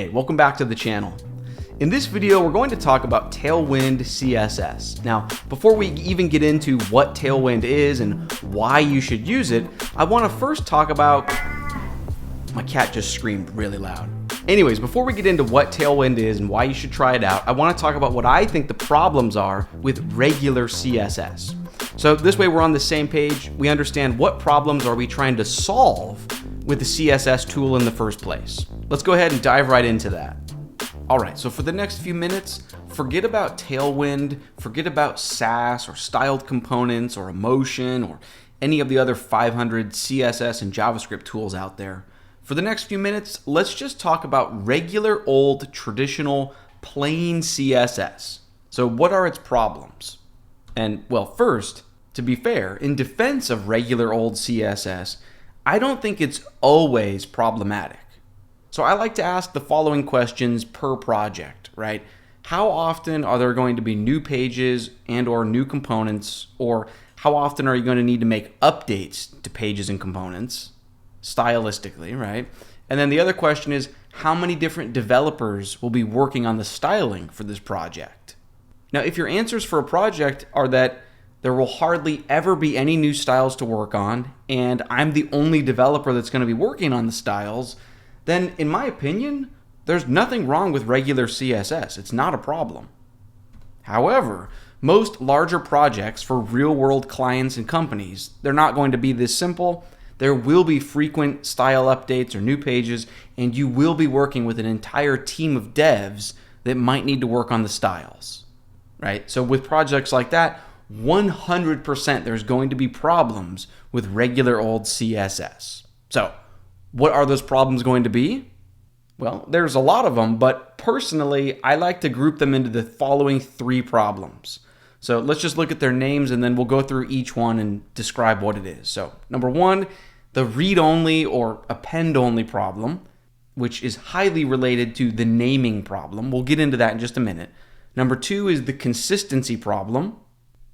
Hey, welcome back to the channel. In this video, we're going to talk about Tailwind CSS. Now, before we even get into what Tailwind is and why you should use it, I want to first talk about... My cat just screamed really loud. Anyways, before we get into what Tailwind is and why you should try it out, I want to talk about what I think the problems are with regular CSS. So this way we're on the same page, we understand what problems are we trying to solve with the CSS tool in the first place. Let's go ahead and dive right into that. Alright, so for the next few minutes, forget about Tailwind, forget about Sass or styled components or emotion or any of the other 500 CSS and JavaScript tools out there. For the next few minutes, let's just talk about regular old traditional plain CSS. So what are its problems? And well, first, to be fair, in defense of regular old CSS, I don't think it's always problematic. So I like to ask the following questions per project, right? How often are there going to be new pages and or new components, or how often are you going to need to make updates to pages and components, stylistically, right? And then the other question is, how many different developers will be working on the styling for this project? Now, if your answers for a project are that there will hardly ever be any new styles to work on, and I'm the only developer that's going to be working on the styles, then in my opinion, there's nothing wrong with regular CSS. It's not a problem. However, most larger projects for real-world clients and companies, they're not going to be this simple. There will be frequent style updates or new pages, and you will be working with an entire team of devs that might need to work on the styles, right? So with projects like that, 100% there's going to be problems with regular old CSS. So what are those problems going to be? Well, there's a lot of them, but personally, I like to group them into the following 3 problems. So let's just look at their names and then we'll go through each one and describe what it is. So number 1, the read-only or append-only problem, which is highly related to the naming problem. We'll get into that in just a minute. Number 2 is the consistency problem.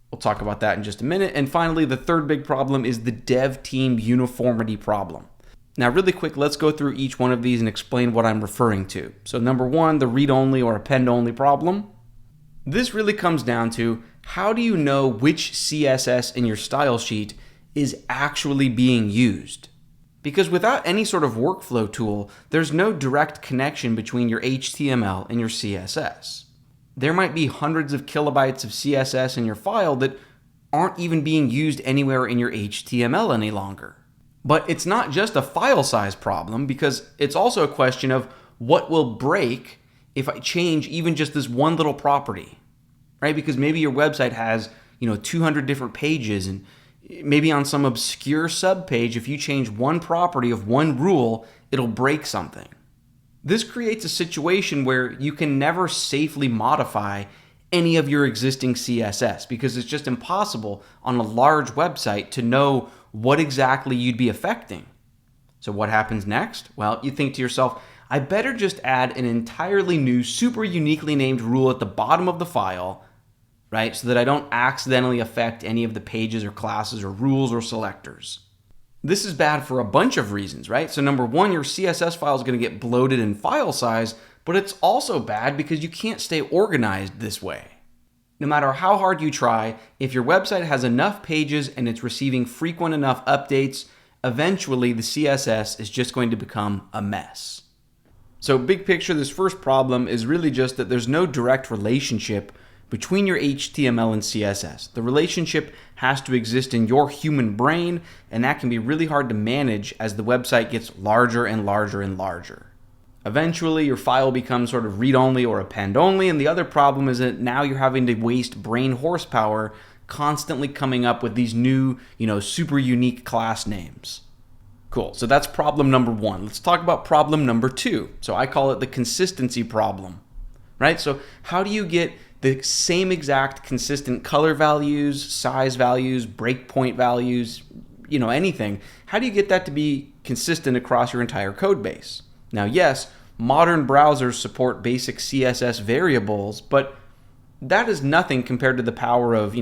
We'll talk about that in just a minute. And finally, the third big problem is the dev team uniformity problem. Now, really quick, let's go through each one of these and explain what I'm referring to. So number 1, the read-only or append-only problem. This really comes down to, how do you know which CSS in your style sheet is actually being used? Because without any sort of workflow tool, there's no direct connection between your HTML and your CSS. There might be hundreds of kilobytes of CSS in your file that aren't even being used anywhere in your HTML any longer. But it's not just a file size problem, because it's also a question of what will break if I change even just this one little property, right? Because maybe your website has, 200 different pages, and maybe on some obscure subpage, if you change one property of one rule, it'll break something. This creates a situation where you can never safely modify any of your existing CSS, because it's just impossible on a large website to know what exactly you'd be affecting. So what happens next? Well, you think to yourself, I better just add an entirely new, super uniquely named rule at the bottom of the file, right? So that I don't accidentally affect any of the pages or classes or rules or selectors. This is bad for a bunch of reasons, right? So number 1, your CSS file is going to get bloated in file size, but it's also bad because you can't stay organized this way. No matter how hard you try, if your website has enough pages and it's receiving frequent enough updates, eventually the CSS is just going to become a mess. So big picture, this first problem is really just that there's no direct relationship between your HTML and CSS. The relationship has to exist in your human brain, and that can be really hard to manage as the website gets larger and larger and larger. Eventually, your file becomes sort of read-only or append-only, and the other problem is that now you're having to waste brain horsepower constantly coming up with these new, super unique class names. Cool, so that's problem number 1. Let's talk about problem number 2. So I call it the consistency problem, right? So how do you get the same exact consistent color values, size values, breakpoint values, anything? How do you get that to be consistent across your entire code base? Now, yes, modern browsers support basic CSS variables, but that is nothing compared to the power of,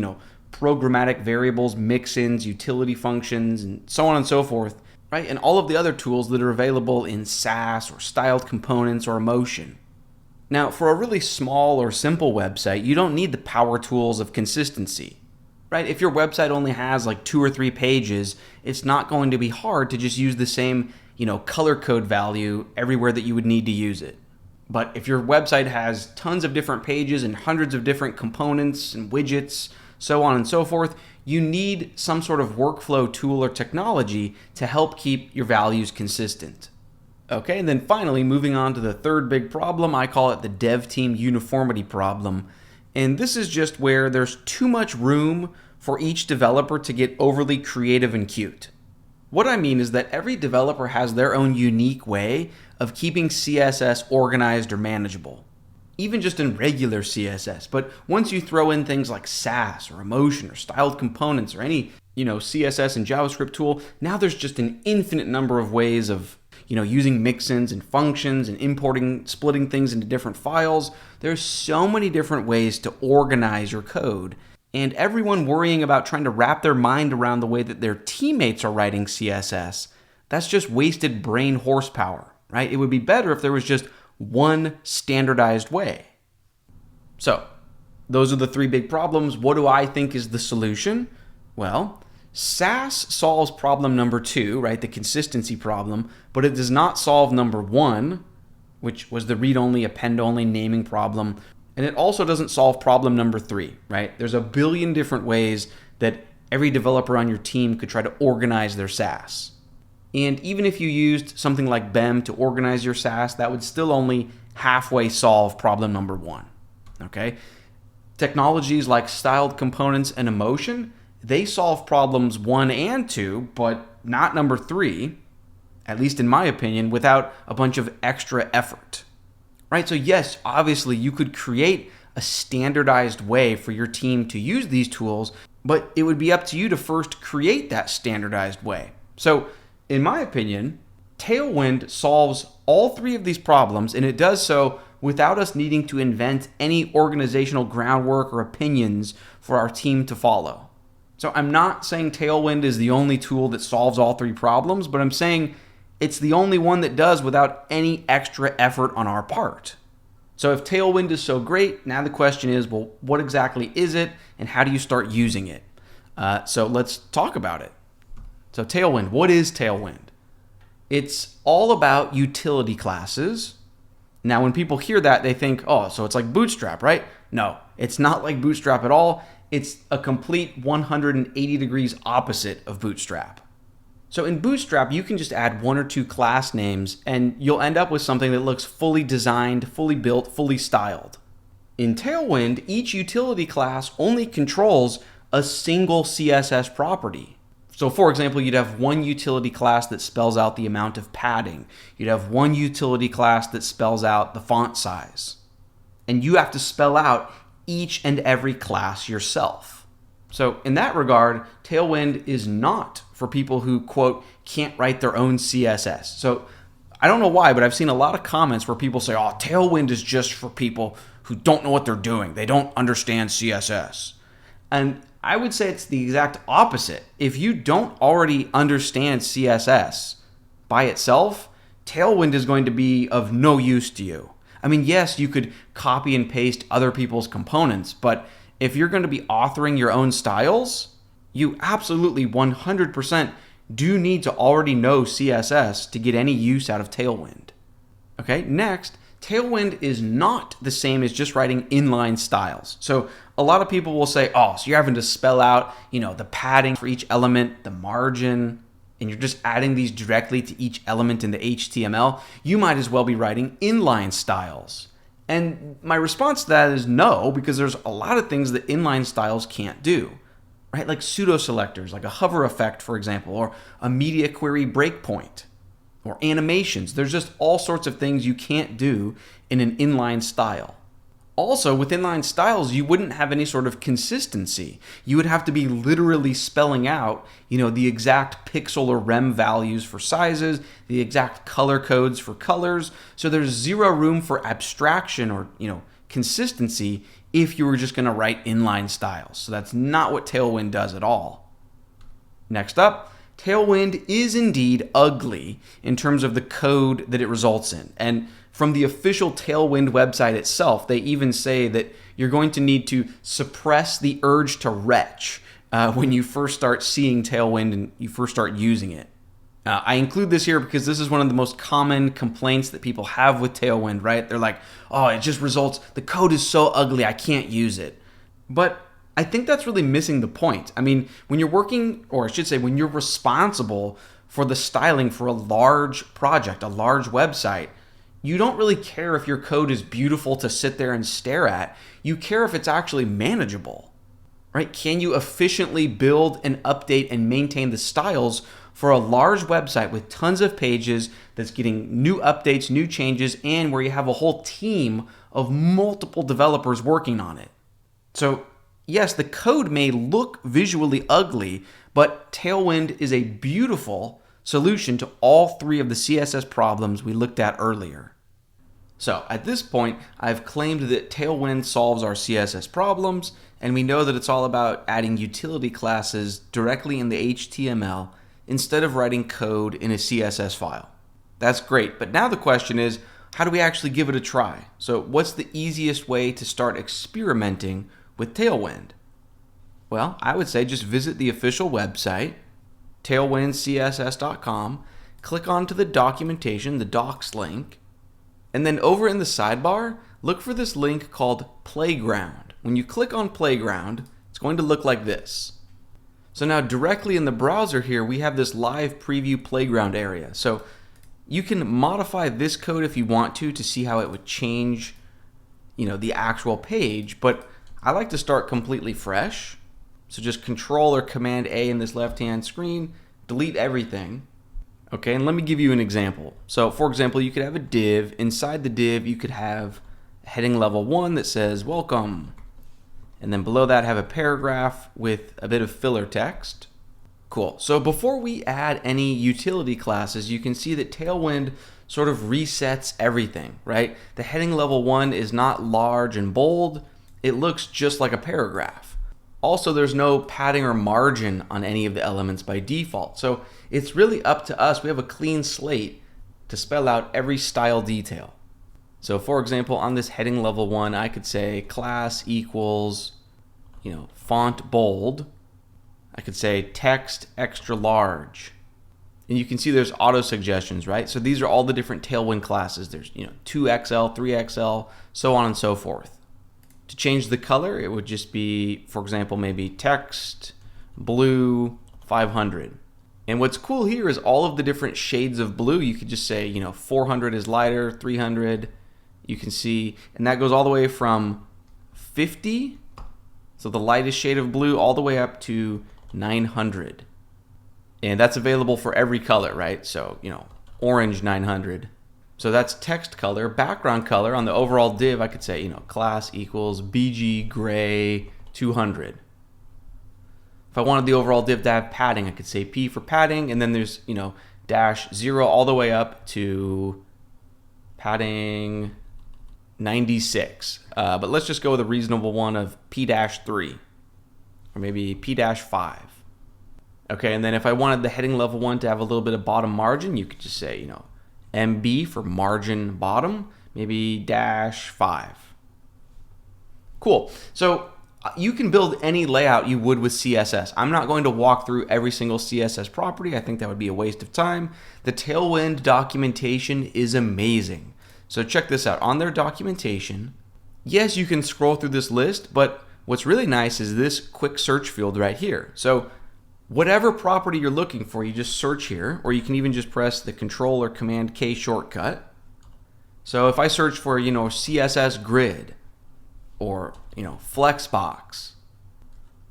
programmatic variables, mix-ins, utility functions, and so on and so forth right? And all of the other tools that are available in Sass or styled components or emotion. Now, for a really small or simple website, you don't need the power tools of consistency, right? If your website only has like 2 or 3 pages, it's not going to be hard to just use the same, color code value everywhere that you would need to use it. But if your website has tons of different pages and hundreds of different components and widgets, so on and so forth, you need some sort of workflow tool or technology to help keep your values consistent. Okay, and then finally, moving on to the third big problem, I call it the dev team uniformity problem. And this is just where there's too much room for each developer to get overly creative and cute. What I mean is that every developer has their own unique way of keeping CSS organized or manageable, even just in regular CSS. But once you throw in things like Sass or emotion or styled components or any, CSS and JavaScript tool, now there's just an infinite number of ways of using mixins and functions and importing, splitting things into different files. There's so many different ways to organize your code. And everyone worrying about trying to wrap their mind around the way that their teammates are writing CSS, that's just wasted brain horsepower, right? It would be better if there was just one standardized way. So, those are the 3 big problems. What do I think is the solution? Well, Sass solves problem number 2, right, the consistency problem, but it does not solve number 1, which was the read-only, append-only naming problem, and it also doesn't solve problem number 3, right? There's a billion different ways that every developer on your team could try to organize their Sass. And even if you used something like BEM to organize your Sass, that would still only halfway solve problem number 1, okay? Technologies like styled components and emotion, they solve problems 1 and 2, but not number 3, at least in my opinion, without a bunch of extra effort, right? So yes, obviously you could create a standardized way for your team to use these tools, but it would be up to you to first create that standardized way. So in my opinion, Tailwind solves all 3 of these problems, and it does so without us needing to invent any organizational groundwork or opinions for our team to follow. So I'm not saying Tailwind is the only tool that solves all 3 problems, but I'm saying it's the only one that does without any extra effort on our part. So if Tailwind is so great, now the question is, well, what exactly is it, and how do you start using it? So let's talk about it. So Tailwind, what is Tailwind? It's all about utility classes. Now when people hear that, they think, oh, so it's like Bootstrap, right? No, it's not like Bootstrap at all. It's a complete 180 degrees opposite of Bootstrap. So in Bootstrap, you can just add 1 or 2 class names and you'll end up with something that looks fully designed, fully built, fully styled. In Tailwind, each utility class only controls a single CSS property. So for example, you'd have one utility class that spells out the amount of padding. You'd have one utility class that spells out the font size. And you have to spell out each and every class yourself. So in that regard, Tailwind is not for people who, quote, can't write their own CSS. So I don't know why, but I've seen a lot of comments where people say, oh, Tailwind is just for people who don't know what they're doing. They don't understand CSS. And I would say it's the exact opposite. If you don't already understand CSS by itself, Tailwind is going to be of no use to you. I mean, yes, you could copy and paste other people's components, but if you're going to be authoring your own styles, you absolutely 100% do need to already know CSS to get any use out of Tailwind. Okay, next, Tailwind is not the same as just writing inline styles. So a lot of people will say, oh, so you're having to spell out, the padding for each element, the margin, and you're just adding these directly to each element in the HTML. You might as well be writing inline styles. And my response to that is no, because there's a lot of things that inline styles can't do, right? Like pseudo selectors, like a hover effect, for example, or a media query breakpoint, or animations. There's just all sorts of things you can't do in an inline style. Also, with inline styles, you wouldn't have any sort of consistency. You would have to be literally spelling out, the exact pixel or rem values for sizes, the exact color codes for colors. So there's zero room for abstraction or, consistency if you were just going to write inline styles. So that's not what Tailwind does at all. Next up, Tailwind is indeed ugly in terms of the code that it results in. And from the official Tailwind website itself, they even say that you're going to need to suppress the urge to retch when you first start seeing Tailwind and you first start using it. I include this here because this is one of the most common complaints that people have with Tailwind, right? They're like, oh, it just results, the code is so ugly, I can't use it. But I think that's really missing the point. I mean, when you're working, or I should say, when you're responsible for the styling for a large project, a large website, you don't really care if your code is beautiful to sit there and stare at. You care if it's actually manageable, right? Can you efficiently build and update and maintain the styles for a large website with tons of pages that's getting new updates, new changes, and where you have a whole team of multiple developers working on it? So yes, the code may look visually ugly, but Tailwind is a beautiful solution to all three of the CSS problems we looked at earlier. So at this point, I've claimed that Tailwind solves our CSS problems, and we know that it's all about adding utility classes directly in the HTML instead of writing code in a CSS file. That's great, but now the question is, how do we actually give it a try? So what's the easiest way to start experimenting with Tailwind? Well, I would say just visit the official website, tailwindcss.com, click onto the documentation, the docs link, and then over in the sidebar, look for this link called Playground. When you click on Playground, it's going to look like this. So now directly in the browser here, we have this live preview Playground area. So you can modify this code if you want to see how it would change, the actual page, but I like to start completely fresh. So just Control or Command A in this left-hand screen, delete everything. Okay, and let me give you an example. So for example, you could have a div. Inside the div, you could have heading level 1 that says welcome. And then below that, have a paragraph with a bit of filler text. Cool. So before we add any utility classes, you can see that Tailwind sort of resets everything, right? The heading level 1 is not large and bold. It looks just like a paragraph. Also, there's no padding or margin on any of the elements by default. So it's really up to us. We have a clean slate to spell out every style detail. So for example, on this heading level 1, I could say class equals, font bold. I could say text extra large. And you can see there's auto suggestions, right? So these are all the different Tailwind classes. There's, 2XL, 3XL, so on and so forth. To change the color, it would just be, for example, maybe text blue 500. And what's cool here is all of the different shades of blue. You could just say, 400 is lighter, 300, you can see, and that goes all the way from 50, so the lightest shade of blue, all the way up to 900. And that's available for every color, right? So, orange 900. So that's text color. Background color on the overall div, I could say, class equals BG gray 200. If I wanted the overall div to have padding, I could say P for padding, and then there's, -0 all the way up to padding 96. But let's just go with a reasonable one of P-3, or maybe P-5. Okay, and then if I wanted the heading level 1 to have a little bit of bottom margin, you could just say, MB for margin bottom, maybe -5. Cool. So you can build any layout you would with CSS. I'm not going to walk through every single CSS property. I think that would be a waste of time. The Tailwind documentation is amazing. So check this out. On their documentation, yes, you can scroll through this list, but what's really nice is this quick search field right here. So whatever property you're looking for, you just search here, or you can even just press the Control or Command K shortcut. So if I search for, CSS grid, or, flexbox,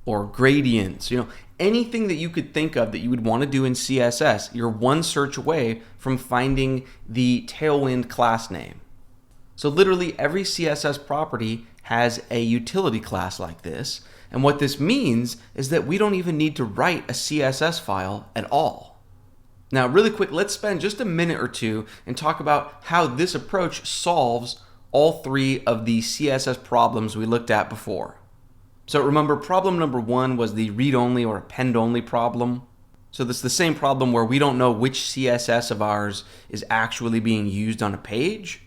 or gradients, anything that you could think of that you would want to do in CSS, you're one search away from finding the Tailwind class name. So literally every CSS property has a utility class like this. And what this means is that we don't even need to write a CSS file at all. Now, really quick, let's spend just a minute or two and talk about how this approach solves all three of the CSS problems we looked at before. So remember, problem number 1 was the read-only or append-only problem. So that's the same problem where we don't know which CSS of ours is actually being used on a page.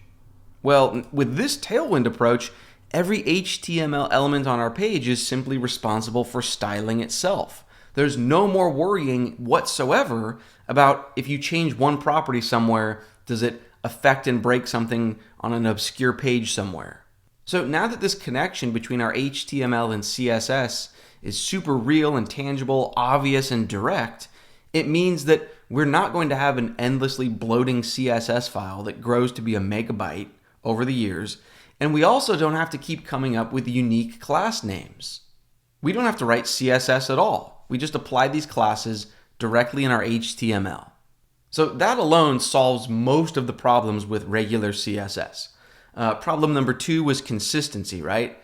Well, with this Tailwind approach, every HTML element on our page is simply responsible for styling itself. There's no more worrying whatsoever about if you change one property somewhere, does it affect and break something on an obscure page somewhere. So now that this connection between our HTML and CSS is super real and tangible, obvious and direct, it means that we're not going to have an endlessly bloating CSS file that grows to be a megabyte over the years, and we also don't have to keep coming up with unique class names. We don't have to write CSS at all. We just apply these classes directly in our HTML. So that alone solves most of the problems with regular CSS. Problem number 2 was consistency, right?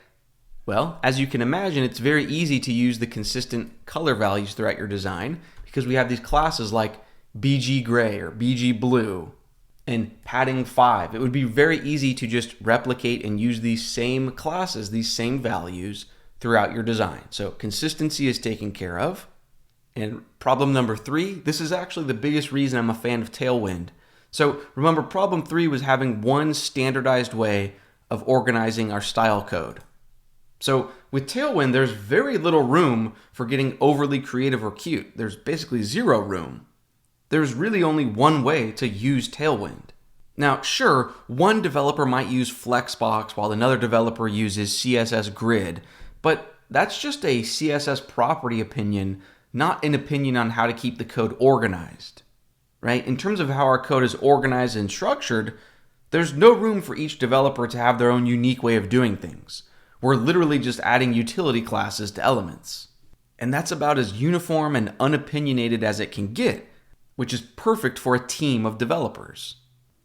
Well, as you can imagine, it's very easy to use the consistent color values throughout your design because we have these classes like BG gray or BG blue and padding 5. It would be very easy to just replicate and use these same classes, these same values throughout your design. So consistency is taken care of. And problem number 3, this is actually the biggest reason I'm a fan of Tailwind. So remember, problem 3 was having one standardized way of organizing our style code. So with Tailwind, there's very little room for getting overly creative or cute. There's basically zero room. There's really only one way to use Tailwind. Now, sure, one developer might use Flexbox while another developer uses CSS Grid, but that's just a CSS property opinion, not an opinion on how to keep the code organized, right? In terms of how our code is organized and structured, there's no room for each developer to have their own unique way of doing things. We're literally just adding utility classes to elements. And that's about as uniform and unopinionated as it can get, which is perfect for a team of developers.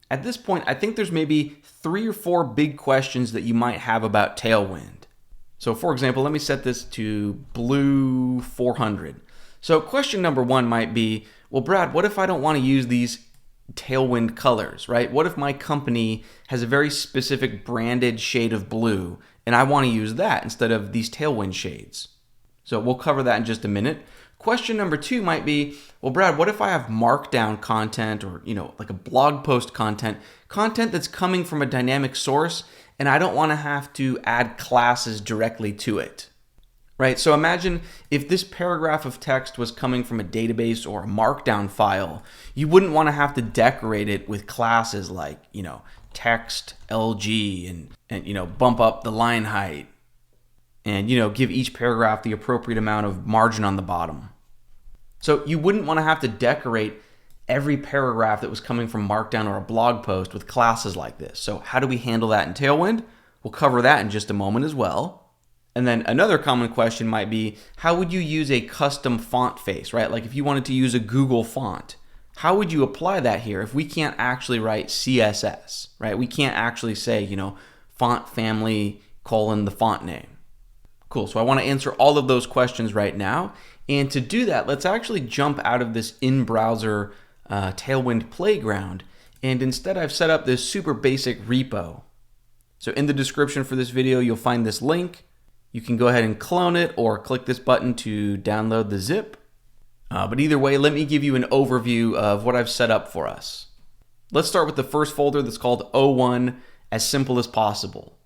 At this point, I think there's maybe 3 or 4 big questions that you might have about Tailwind. So for example, let me set this to blue 400. So question number 1 might be, well, Brad, what if I don't want to use these Tailwind colors, right? What if my company has a very specific branded shade of blue and I want to use that instead of these Tailwind shades? So we'll cover that in just a minute. Question number 2 might be, well, Brad, what if I have Markdown content or, like a blog post content that's coming from a dynamic source and I don't want to have to add classes directly to it, right? So imagine if this paragraph of text was coming from a database or a Markdown file, you wouldn't want to have to decorate it with classes like, text LG and bump up the line height and, give each paragraph the appropriate amount of margin on the bottom. So you wouldn't want to have to decorate every paragraph that was coming from Markdown or a blog post with classes like this. So how do we handle that in Tailwind? We'll cover that in just a moment as well. And then another common question might be, how would you use a custom font face, right? Like if you wanted to use a Google font, how would you apply that here if we can't actually write CSS, right? We can't actually say, font family : the font name. Cool, so I want to answer all of those questions right now. And to do that, let's actually jump out of this in-browser Tailwind playground. And instead I've set up this super basic repo. So in the description for this video, you'll find this link. You can go ahead and clone it or click this button to download the zip. But either way, let me give you an overview of what I've set up for us. Let's start with the first folder that's called O1, as simple as possible.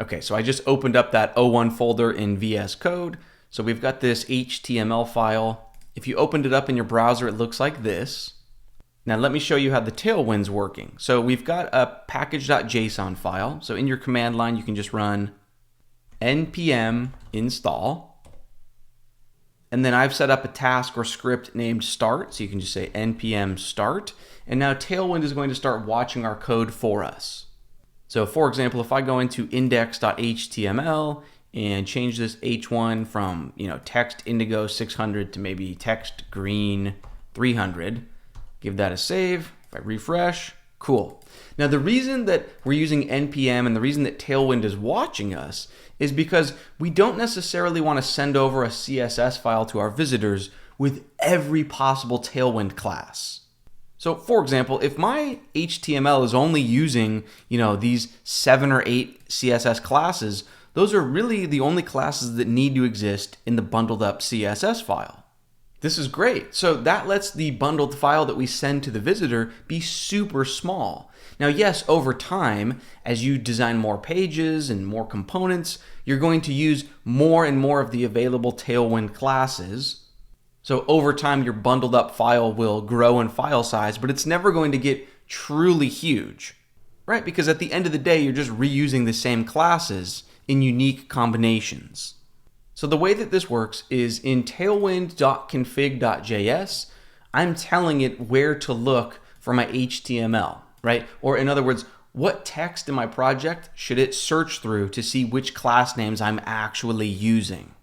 Okay, so I just opened up that O1 folder in VS Code. So we've got this HTML file. If you opened it up in your browser, it looks like this. Now let me show you how the Tailwind's working. So we've got a package.json file. So in your command line, you can just run npm install. And then I've set up a task or script named start. So you can just say npm start. And now Tailwind is going to start watching our code for us. So for example, if I go into index.html and change this h1 from text indigo 600 to maybe text green 300, give that a save. If I refresh, cool. Now the reason that we're using npm and the reason that Tailwind is watching us is because we don't necessarily want to send over a CSS file to our visitors with every possible Tailwind class. So for example, if my HTML is only using, these 7 or 8 CSS classes, those are really the only classes that need to exist in the bundled up CSS file. This is great. So that lets the bundled file that we send to the visitor be super small. Now, yes, over time, as you design more pages and more components, you're going to use more and more of the available Tailwind classes. So over time, your bundled up file will grow in file size, but it's never going to get truly huge, right? Because at the end of the day, you're just reusing the same classes in unique combinations. So the way that this works is in tailwind.config.js, I'm telling it where to look for my HTML, right? Or in other words, what text in my project should it search through to see which class names I'm actually using?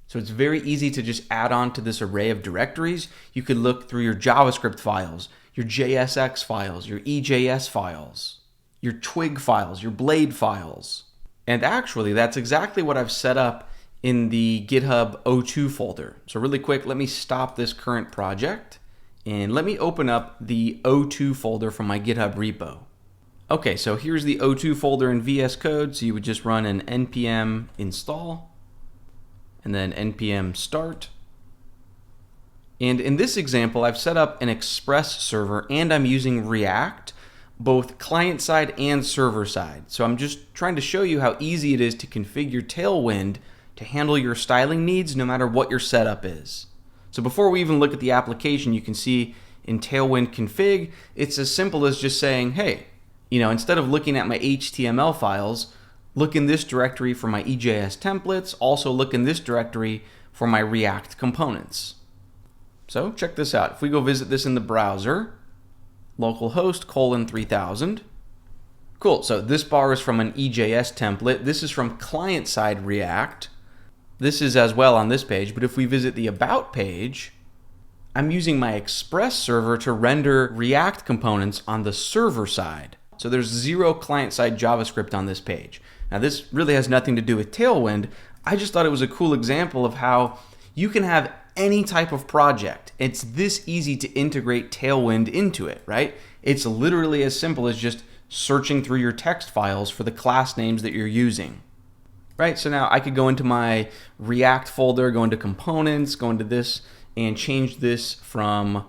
So it's very easy to just add on to this array of directories. You could look through your JavaScript files, your JSX files, your EJS files, your Twig files, your Blade files. And actually, that's exactly what I've set up in the GitHub O2 folder. So really quick, let me stop this current project and let me open up the O2 folder from my GitHub repo. Okay, so here's the O2 folder in VS Code. So you would just run an npm install and then npm start. And in this example, I've set up an Express server and I'm using React, both client side and server side. So I'm just trying to show you how easy it is to configure Tailwind to handle your styling needs no matter what your setup is. So before we even look at the application, you can see in Tailwind config, it's as simple as just saying, hey, instead of looking at my HTML files, look in this directory for my EJS templates, also look in this directory for my React components. So check this out. If we go visit this in the browser, localhost :3000. Cool, so this bar is from an EJS template. This is from client-side React. This is as well on this page, but if we visit the About page, I'm using my Express server to render React components on the server side. So there's zero client-side JavaScript on this page. Now this really has nothing to do with Tailwind. I just thought it was a cool example of how you can have any type of project. It's this easy to integrate Tailwind into it, right? It's literally as simple as just searching through your text files for the class names that you're using. Right, so now I could go into my React folder, go into components, go into this, and change this from,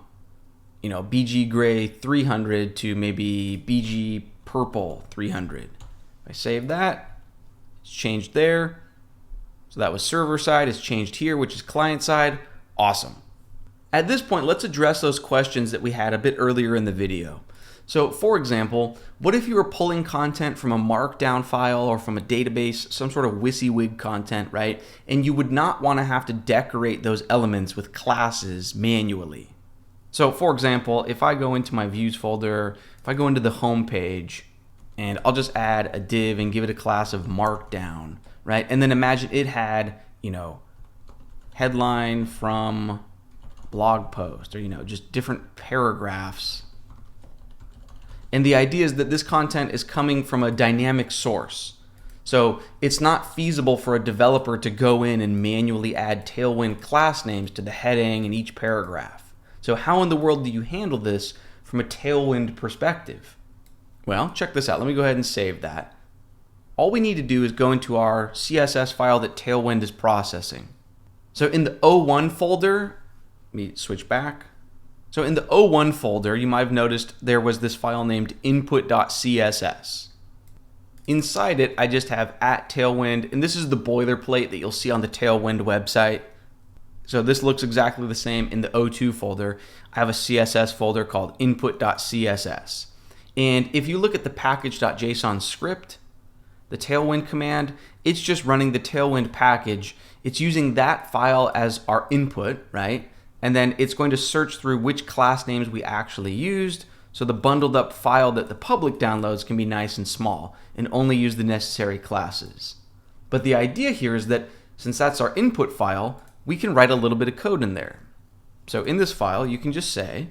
BG gray 300 to maybe BG purple 300. If I save that, it's changed there. So that was server side, it's changed here, which is client side. Awesome. At this point, let's address those questions that we had a bit earlier in the video. So for example, what if you were pulling content from a Markdown file or from a database, some sort of WYSIWYG content, right? And you would not want to have to decorate those elements with classes manually. So for example, if I go into my views folder, if I go into the home page, and I'll just add a div and give it a class of Markdown, right? And then imagine it had, headline from blog post, or, just different paragraphs. And the idea is that this content is coming from a dynamic source. So it's not feasible for a developer to go in and manually add Tailwind class names to the heading in each paragraph. So how in the world do you handle this from a Tailwind perspective? Well, check this out. Let me go ahead and save that. All we need to do is go into our CSS file that Tailwind is processing. So in the O1 folder, let me switch back. So in the O1 folder, you might have noticed there was this file named input.css. Inside it, I just have @Tailwind, and this is the boilerplate that you'll see on the Tailwind website. So this looks exactly the same in the O2 folder. I have a CSS folder called input.css. And if you look at the package.json script, the Tailwind command, it's just running the Tailwind package. It's using that file as our input, right? And then it's going to search through which class names we actually used, so the bundled up file that the public downloads can be nice and small and only use the necessary classes. But the idea here is that since that's our input file, we can write a little bit of code in there. So in this file, you can just say,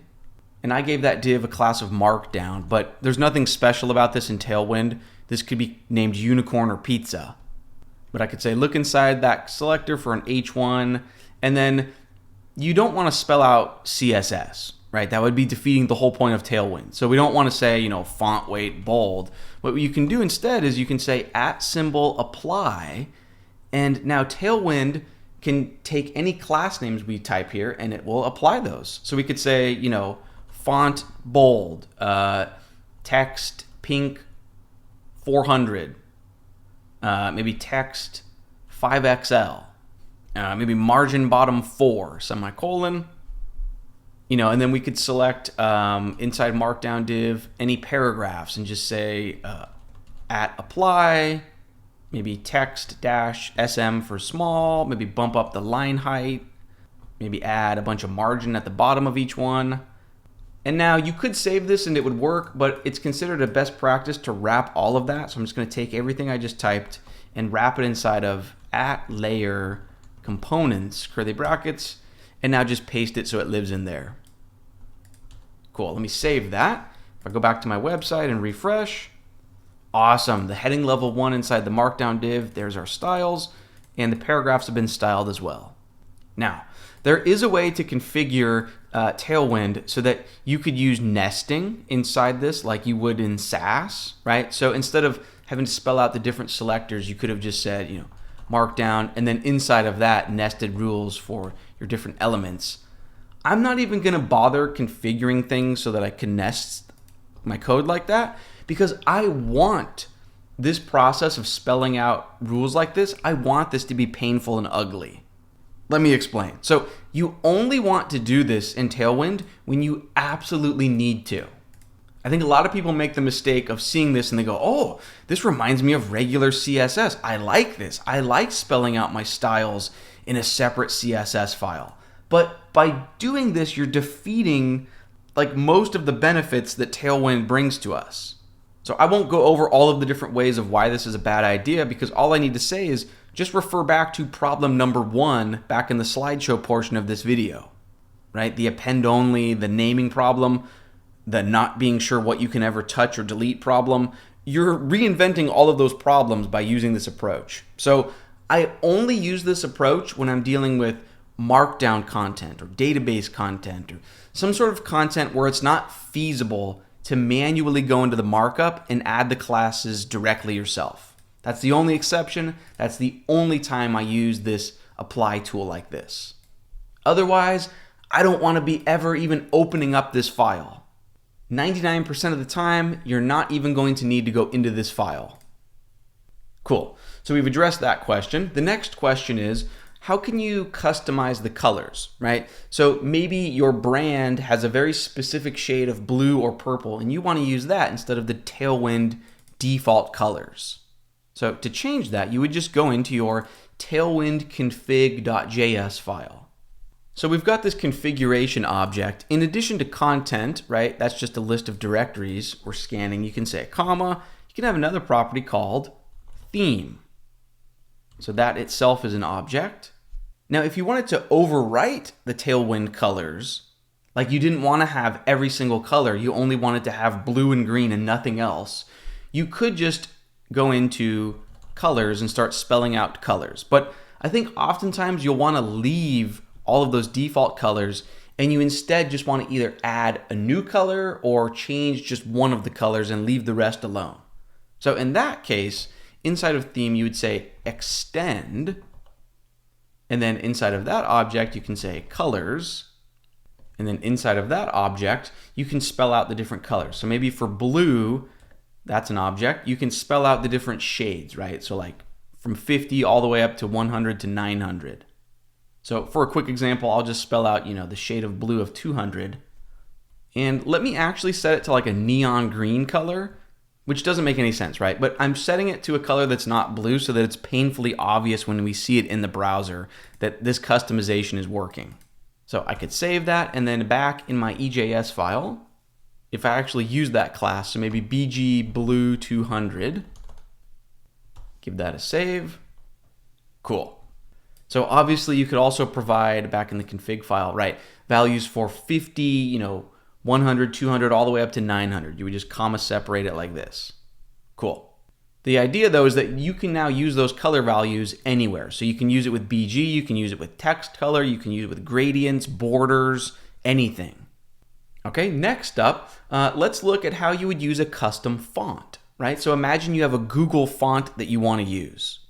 and I gave that div a class of Markdown, but there's nothing special about this in Tailwind. This could be named unicorn or pizza. But I could say, look inside that selector for an H1, and then you don't want to spell out CSS, right? That would be defeating the whole point of Tailwind. So we don't want to say, font weight bold. What you can do instead is you can say @apply, and now Tailwind can take any class names we type here and it will apply those. So we could say, font bold, text pink 400, maybe text 5XL, maybe margin bottom 4, semicolon, and then we could select inside Markdown div any paragraphs and just say at apply, maybe text dash SM for small, maybe bump up the line height, maybe add a bunch of margin at the bottom of each one. And now you could save this and it would work, but it's considered a best practice to wrap all of that. So I'm just going to take everything I just typed and wrap it inside of at layer components, curly brackets, and now just paste it so it lives in there. Cool, let me save that. If I go back to my website and refresh, awesome. The heading level 1 inside the Markdown div, there's our styles, and the paragraphs have been styled as well. Now, there is a way to configure Tailwind so that you could use nesting inside this like you would in Sass, right? So instead of having to spell out the different selectors, you could have just said, Markdown, and then inside of that, nested rules for your different elements. I'm not even going to bother configuring things so that I can nest my code like that, because I want this process of spelling out rules like this, I want this to be painful and ugly. Let me explain. So you only want to do this in Tailwind when you absolutely need to. I think a lot of people make the mistake of seeing this and they go, oh, this reminds me of regular CSS. I like this. I like spelling out my styles in a separate CSS file. But by doing this, you're defeating most of the benefits that Tailwind brings to us. So I won't go over all of the different ways of why this is a bad idea, because all I need to say is just refer back to problem number 1 back in the slideshow portion of this video, right? The append only, the naming problem, the not being sure what you can ever touch or delete problem. You're reinventing all of those problems by using this approach. So I only use this approach when I'm dealing with Markdown content or database content or some sort of content where it's not feasible to manually go into the markup and add the classes directly yourself. That's the only exception. That's the only time I use this apply tool like this. Otherwise, I don't want to be ever even opening up this file. 99% of the time, you're not even going to need to go into this file. Cool. So we've addressed that question. The next question is, how can you customize the colors, right? So maybe your brand has a very specific shade of blue or purple, and you want to use that instead of the Tailwind default colors. So to change that, you would just go into your tailwind config.js file. So we've got this configuration object. In addition to content, right, that's just a list of directories we're scanning. You can say a comma. You can have another property called theme. So that itself is an object. Now, if you wanted to overwrite the Tailwind colors, like you didn't want to have every single color, you only wanted to have blue and green and nothing else, you could just go into colors and start spelling out colors. But I think oftentimes you'll want to leave all of those default colors and you instead just want to either add a new color or change just one of the colors and leave the rest alone. So in that case, inside of theme, you would say extend, and then inside of that object, you can say colors, and then inside of that object, you can spell out the different colors. So maybe for blue, that's an object, you can spell out the different shades, right? So like from 50 all the way up to 100 to 900. So for a quick example, I'll just spell out, the shade of blue of 200. And let me actually set it to like a neon green color, which doesn't make any sense, right? But I'm setting it to a color that's not blue so that it's painfully obvious when we see it in the browser that this customization is working. So I could save that, and then back in my EJS file, if I actually use that class, so maybe BG Blue 200, give that a save. Cool. So obviously you could also provide back in the config file, right, values for 50, 100, 200, all the way up to 900. You would just comma separate it like this. Cool. The idea though is that you can now use those color values anywhere. So you can use it with BG, you can use it with text color, you can use it with gradients, borders, anything. Okay, next up, let's look at how you would use a custom font, right? So imagine you have a Google font that you want to use.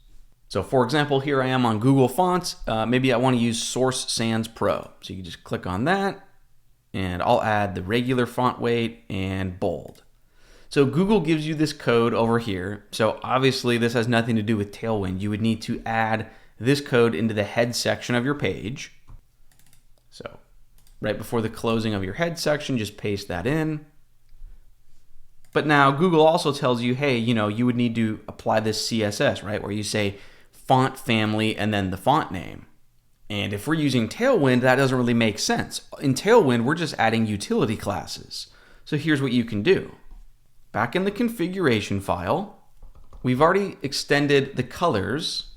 So for example, here I am on Google Fonts. Maybe I want to use Source Sans Pro. So you can just click on that, and I'll add the regular font weight and bold. So Google gives you this code over here. So obviously this has nothing to do with Tailwind. You would need to add this code into the head section of your page. So right before the closing of your head section, just paste that in. But now Google also tells you, hey, you would need to apply this CSS, right? Where you say font family and then the font name. And if we're using Tailwind, that doesn't really make sense. In Tailwind, we're just adding utility classes. So here's what you can do. Back in the configuration file, we've already extended the colors.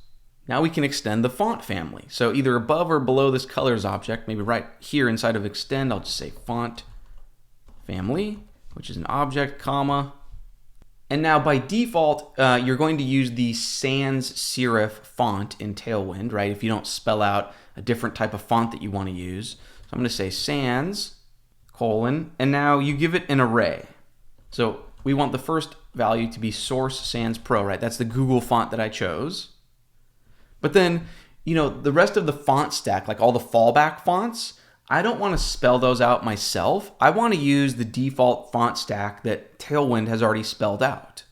Now we can extend the font family. So either above or below this colors object, maybe right here inside of extend, I'll just say font family, which is an object, comma. And now by default, you're going to use the sans serif font in Tailwind, right? If you don't spell out a different type of font that you want to use. So I'm going to say sans, colon, and now you give it an array. So we want the first value to be Source Sans Pro, right? That's the Google font that I chose. But then, the rest of the font stack, like all the fallback fonts, I don't want to spell those out myself. I want to use the default font stack that Tailwind has already spelled out,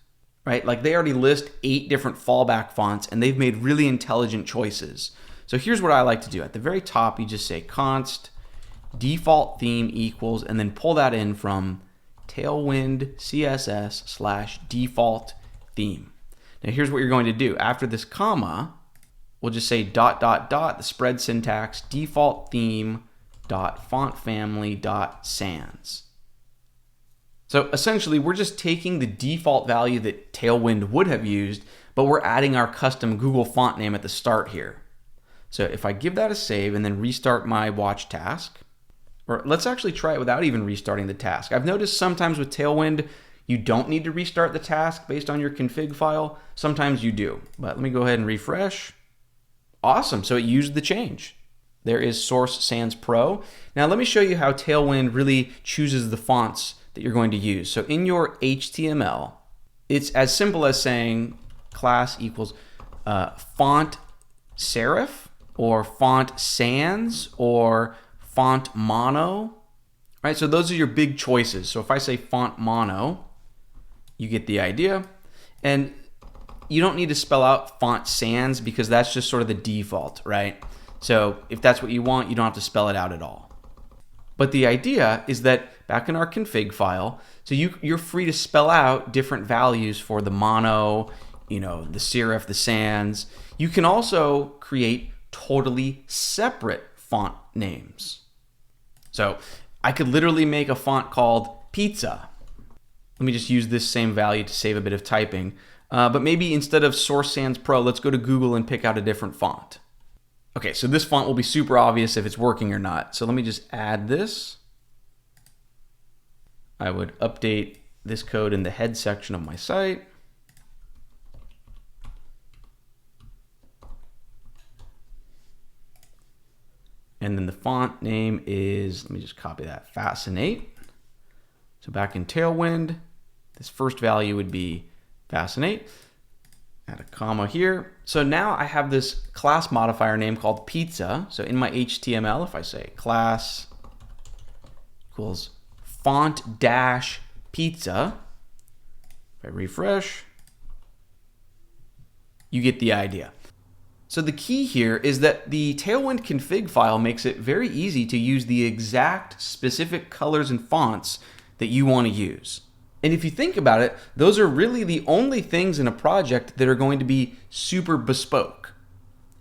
right? Like they already list 8 different fallback fonts and they've made really intelligent choices. So here's what I like to do. At the very top, you just say const default theme equals, and then pull that in from Tailwind CSS / default theme. Now here's what you're going to do. After this comma, we'll just say ... the spread syntax default theme font family sans. So essentially we're just taking the default value that Tailwind would have used, but we're adding our custom Google font name at the start here. So if I give that a save and then restart my watch task, or let's actually try it without even restarting the task. I've noticed sometimes with Tailwind, you don't need to restart the task based on your config file. Sometimes you do, but let me go ahead and refresh. Awesome, so it used the change. There is Source Sans Pro. Now let me show you how Tailwind really chooses the fonts that you're going to use. So in your HTML, it's as simple as saying class equals font serif or font sans or font mono, right? So those are your big choices. So if I say font mono, you get the idea. And you don't need to spell out font sans because that's just sort of the default, right? So if that's what you want, you don't have to spell it out at all. But the idea is that back in our config file, so you're free to spell out different values for the mono, the serif, the sans. You can also create totally separate font names. So I could literally make a font called pizza. Let me just use this same value to save a bit of typing. But maybe instead of Source Sans Pro, let's go to Google and pick out a different font. Okay, so this font will be super obvious if it's working or not. So let me just add this. I would update this code in the head section of my site. And then the font name is, let me just copy that, Fascinate. So back in Tailwind, this first value would be Fascinate. Add a comma here. So now I have this class modifier name called pizza. So in my HTML, if I say class equals font dash pizza, if I refresh, you get the idea. So the key here is that the Tailwind config file makes it very easy to use the exact specific colors and fonts that you want to use. And if you think about it, those are really the only things in a project that are going to be super bespoke.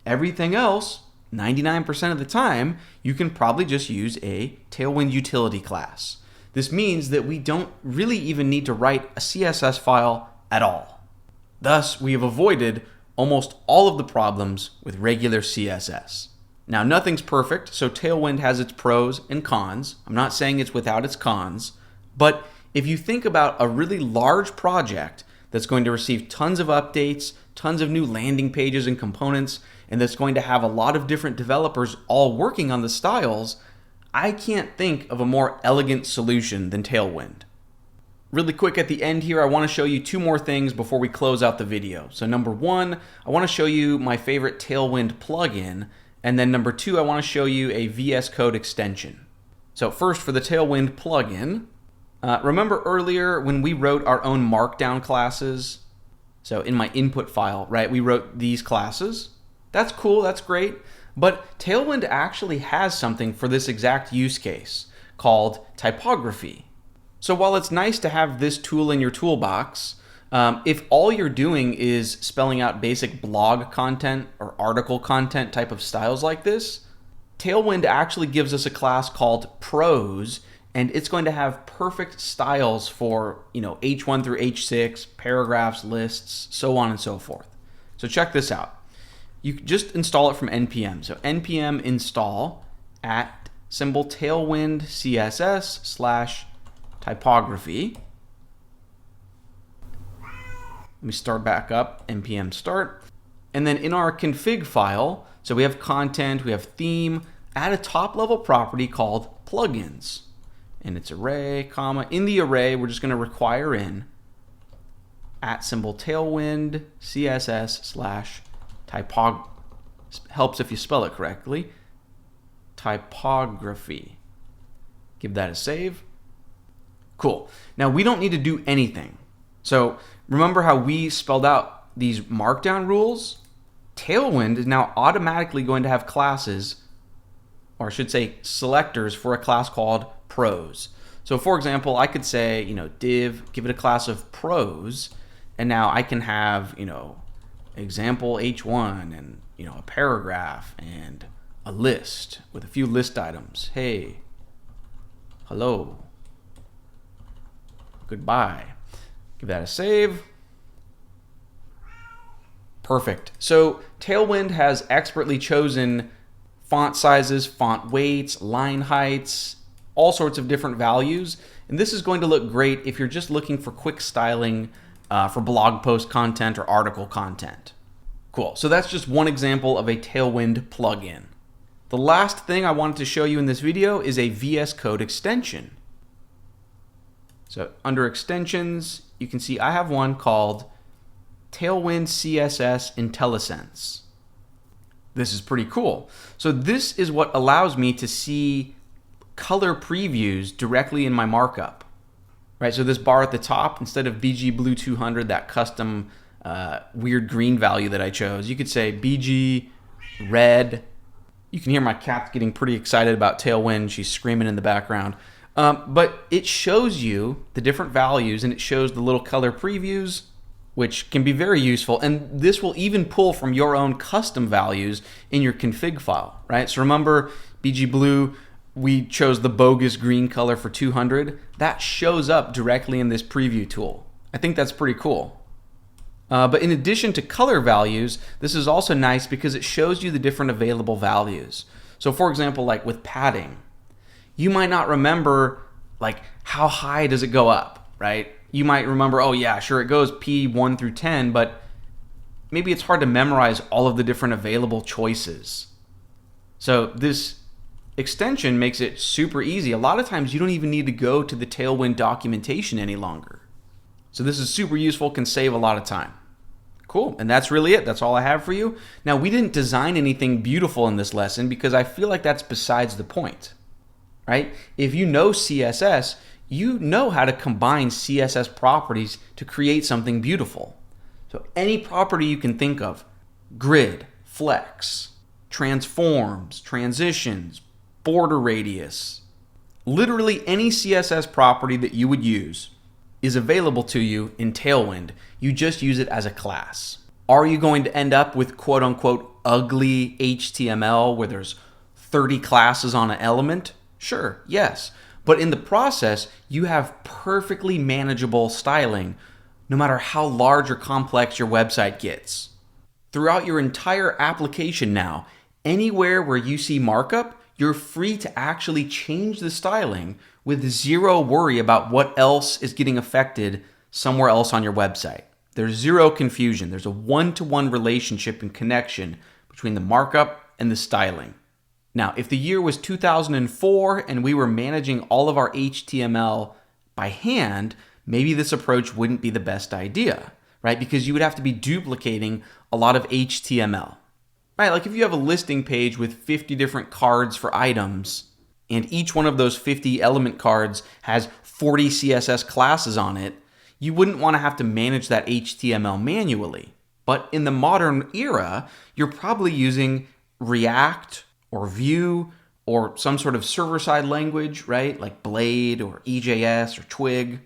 Everything else, 99% of the time, you can probably just use a Tailwind utility class. This means that we don't really even need to write a CSS file at all. Thus, we have avoided almost all of the problems with regular CSS. Now, nothing's perfect, so Tailwind has its pros and cons. I'm not saying it's without its cons, but if you think about a really large project that's going to receive tons of updates, tons of new landing pages and components, and that's going to have a lot of different developers all working on the styles, I can't think of a more elegant solution than Tailwind. Really quick at the end here, I want to show you two more things before we close out the video. So number one, I want to show you my favorite Tailwind plugin. And then number two, I want to show you a VS Code extension. So first, for the Tailwind plugin, remember earlier when we wrote our own Markdown classes? So in my input file, right, we wrote these classes. That's cool, that's great. But Tailwind actually has something for this exact use case called typography. So while it's nice to have this tool in your toolbox, if all you're doing is spelling out basic blog content or article content type of styles like this, Tailwind actually gives us a class called Prose, and it's going to have perfect styles for, H1 through H6, paragraphs, lists, so on and so forth. So check this out. You just install it from npm. So npm install @Tailwind CSS / typography. Let me start back up, npm start. And then in our config file, so we have content, we have theme, add a top level property called plugins. And it's array, comma. In the array, we're just going to require in @Tailwind CSS / typography. Helps if you spell it correctly. Typography. Give that a save. Cool. Now we don't need to do anything. So remember how we spelled out these Markdown rules? Tailwind is now automatically going to have classes, or I should say selectors, for a class called Prose. So for example, I could say, div, give it a class of Prose, and now I can have, example H1 and, a paragraph and a list with a few list items. Hey, hello, goodbye. Give that a save. Perfect. So Tailwind has expertly chosen font sizes, font weights, line heights, all sorts of different values. And this is going to look great if you're just looking for quick styling for blog post content or article content. Cool. So that's just one example of a Tailwind plugin. The last thing I wanted to show you in this video is a VS Code extension. So under extensions, you can see I have one called Tailwind CSS IntelliSense. This is pretty cool. So this is what allows me to see color previews directly in my markup. Right, so this bar at the top, instead of BG Blue 200, that custom weird green value that I chose, you could say BG red. You can hear my cat getting pretty excited about Tailwind. She's screaming in the background. But it shows you the different values, and it shows the little color previews, which can be very useful. And this will even pull from your own custom values in your config file, right? So remember BG Blue, we chose the bogus green color for 200. That shows up directly in this preview tool. I think that's pretty cool. But in addition to color values, this is also nice because it shows you the different available values. So for example, like with padding, you might not remember how high does it go up, right? You might remember, oh yeah, sure, it goes P1 through 10, but maybe it's hard to memorize all of the different available choices. So this extension makes it super easy. A lot of times you don't even need to go to the Tailwind documentation any longer. So this is super useful, can save a lot of time. Cool, and that's really it. That's all I have for you. Now, we didn't design anything beautiful in this lesson because I feel like that's besides the point, right? If you know CSS, you know how to combine CSS properties to create something beautiful. So any property you can think of, grid, flex, transforms, transitions, border radius, literally any CSS property that you would use is available to you in Tailwind. You just use it as a class. Are you going to end up with quote unquote ugly HTML where there's 30 classes on an element? Sure, yes. But in the process, you have perfectly manageable styling no matter how large or complex your website gets. Throughout your entire application now, anywhere where you see markup, you're free to actually change the styling with zero worry about what else is getting affected somewhere else on your website. There's zero confusion. There's a one-to-one relationship and connection between the markup and the styling. Now, if the year was 2004 and we were managing all of our HTML by hand, maybe this approach wouldn't be the best idea, right? Because you would have to be duplicating a lot of HTML, right? Like if you have a listing page with 50 different cards for items, and each one of those 50 element cards has 40 CSS classes on it, you wouldn't want to have to manage that HTML manually. But in the modern era, you're probably using React or Vue or some sort of server-side language, right? Like Blade or EJS or Twig,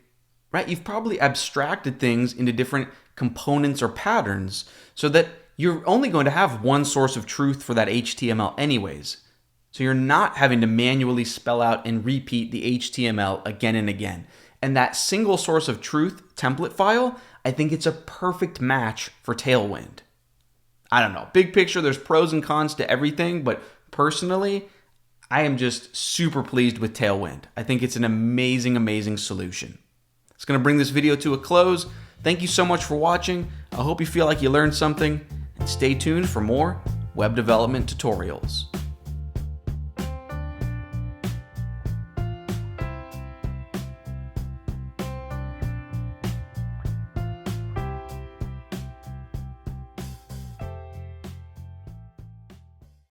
right? You've probably abstracted things into different components or patterns so that you're only going to have one source of truth for that HTML anyways. So you're not having to manually spell out and repeat the HTML again and again. And that single source of truth template file, I think it's a perfect match for Tailwind. I don't know, big picture, there's pros and cons to everything, but personally, I am just super pleased with Tailwind. I think it's an amazing, amazing solution. It's going to bring this video to a close. Thank you so much for watching. I hope you feel like you learned something, and stay tuned for more web development tutorials.